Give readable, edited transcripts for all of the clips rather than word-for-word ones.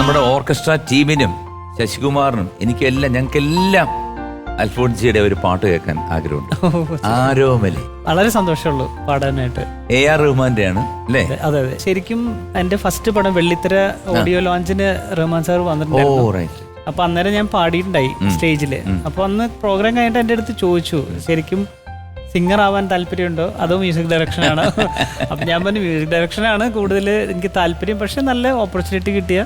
നമ്മുടെ ഓർക്കസ്ട്ര ടീമിനും ശശികുമാറിനും ഞങ്ങൾക്കെല്ലാം അൽഫോൺസിയുടെ ഒരു പാട്ട് കേൾക്കാൻ ആഗ്രഹമുണ്ട്. ആരോമലേ. വളരെ സന്തോഷമുള്ളൂ പാടാനായിട്ട്. AR റഹ്മാന്റെ ആണ് അല്ലേ? അതെ അതെ. ശരിക്കും എന്റെ ഫസ്റ്റ് പടം വെള്ളിത്തിര ഓഡിയോ ലോഞ്ചിന് റഹ്മാൻ സാർ വന്നിട്ടുണ്ടായിരുന്നു. അപ്പൊ അന്നേരം ഞാൻ പാടിയിട്ടുണ്ടായി സ്റ്റേജില്. അപ്പൊ അന്ന് പ്രോഗ്രാം കഴിഞ്ഞിട്ട് എന്റെ അടുത്ത് ചോദിച്ചു, ശരിക്കും സിംഗർ ആവാൻ താല്പര്യമുണ്ടോ അതോ മ്യൂസിക് ഡയറക്ഷൻ ആണോ? അപ്പൊ ഞാൻ പറഞ്ഞു മ്യൂസിക് ഡയറക്ഷനാണ് കൂടുതൽ എനിക്ക് താല്പര്യം, പക്ഷെ നല്ല ഓപ്പർച്യൂണിറ്റി കിട്ടിയ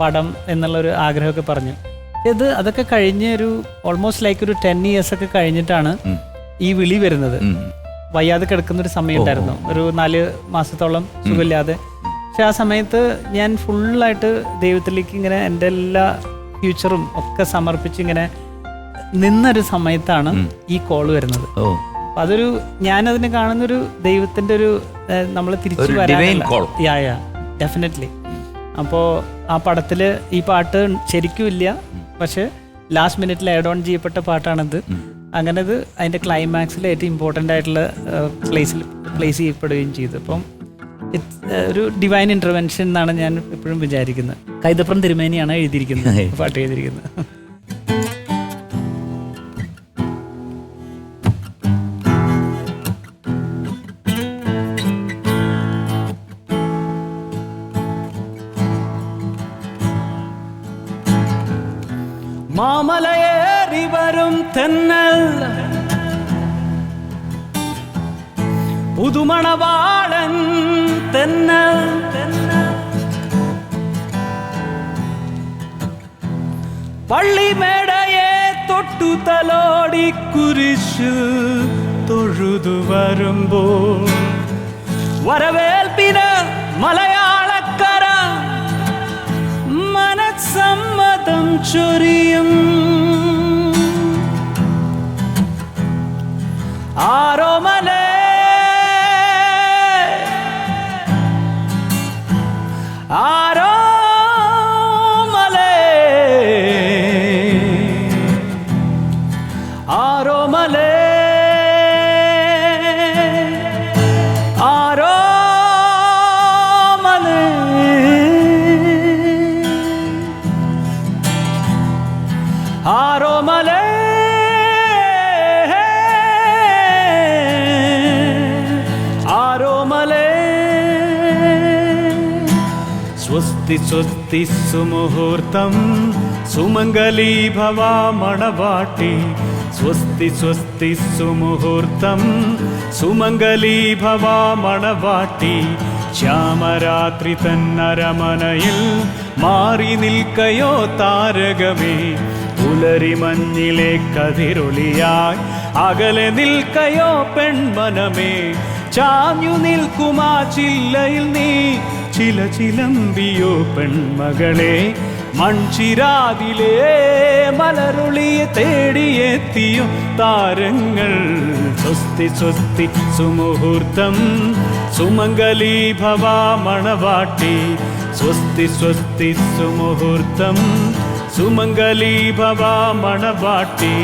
പടം എന്നുള്ളൊരു ആഗ്രഹമൊക്കെ പറഞ്ഞു. അതൊക്കെ കഴിഞ്ഞ് ഒരു ഓൾമോസ്റ്റ് ലൈക്ക് ഒരു 10 years ഒക്കെ കഴിഞ്ഞിട്ടാണ് ഈ വിളി വരുന്നത്. വയ്യാതെ കിടക്കുന്ന ഒരു സമയം ഉണ്ടായിരുന്നു, ഒരു 4 മാസത്തോളം സുഖമില്ലാതെ. പക്ഷെ ആ സമയത്ത് ഞാൻ ഫുള്ളായിട്ട് ദൈവത്തിലേക്ക് ഇങ്ങനെ എൻ്റെ എല്ലാ ഫ്യൂച്ചറും ഒക്കെ സമർപ്പിച്ച് ഇങ്ങനെ നിന്നൊരു സമയത്താണ് ഈ കോള് വരുന്നത്. അതൊരു ഞാനതിനെ കാണുന്നൊരു ദൈവത്തിന്റെ ഒരു നമ്മളെ തിരിച്ചു വരാനുള്ള ഡെഫിനറ്റ്ലി. അപ്പോൾ ആ പടത്തില് ഈ പാട്ട് ശരിക്കും ഇല്ല, പക്ഷെ ലാസ്റ്റ് മിനിറ്റിൽ ആഡ് ഓൺ ചെയ്യപ്പെട്ട പാട്ടാണിത്. അങ്ങനെ ഇത് അതിന്റെ ക്ലൈമാക്സിൽ ഏറ്റവും ഇമ്പോർട്ടൻ്റ് ആയിട്ടുള്ള പ്ലേസ് ചെയ്യപ്പെടുകയും ചെയ്തു. അപ്പം ഒരു ഡിവൈൻ ഇന്റർവെൻഷൻ എന്നാണ് ഞാൻ എപ്പോഴും വിചാരിക്കുന്നത്. കൈതപ്രം തിരുമേനിയാണ് എഴുതിയിരിക്കുന്നത്, പാട്ട് എഴുതിയിരിക്കുന്നത്. മാമലയേറി വരും തെന്നൽ പുതുമണവാളൻ തെന്നൽ പള്ളിമേടയെ തൊട്ടു തലോടി കുരിശു തൊഴുതു വരുമ്പോൾ വരവേൽപ്പിന് മലയാളക്കര മനസ്സമ്മതം ചൊരിയും. ആരോമലേ ആരോമലേ ആരോമലേ ആരോമലേ ആരോമലേ. സ്വസ്തി സ്വസ്തി സുമുഹൂർത്തം സുമംഗലീ ഭവ മണവാട്ടി. സ്വസ്തി സ്വസ്തി സുമുഹൂർത്തം സുമംഗലീ ഭവ മണവാട്ടി. ശ്യാമരാത്രി തന്നരമനയിൽ മാറി നിൽക്കയോ താരകമേ. പുലരി മഞ്ഞിലെ കതിരൊളിയായി അകലെ നിൽക്കയോ പെൺമനമേ. ചാഞ്ഞു നിൽക്കുമാ ചില്ലയിൽ നീ ചിലമ്പിയോ പെൺമകളെ. മൺചിരാതിലേ മലരുളിയെ തേടിയെത്തിയോ താരങ്ങൾ. സ്വസ്തി സ്വസ്തി സുമുഹൂർത്തം സുമംഗലീ ഭവ മണവാട്ടി. സ്വസ്തി സ്വസ്തി സുമുഹൂർത്തം സുമംഗലീ ഭവ മണവാട്ടി.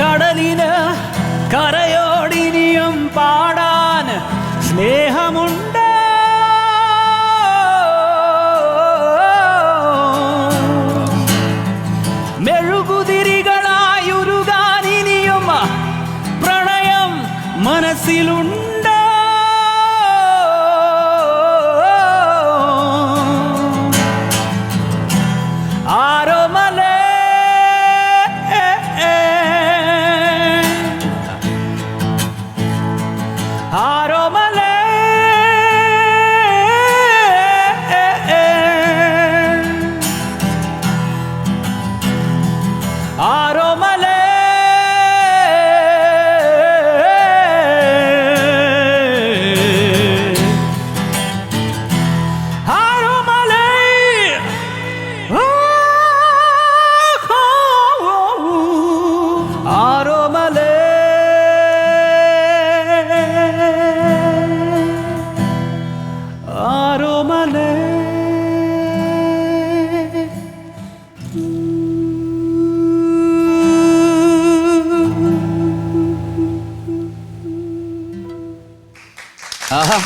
കടലിന് കരയോടിനിയും പാടാൻ സ്നേഹമുണ്ട്. മെഴുകുതിരികളായുരുകാനിനിയും പ്രണയം മനസ്സിലുണ്ട്. ആരോമലേ ആരോമലേ ആരോമലേ ആഹാ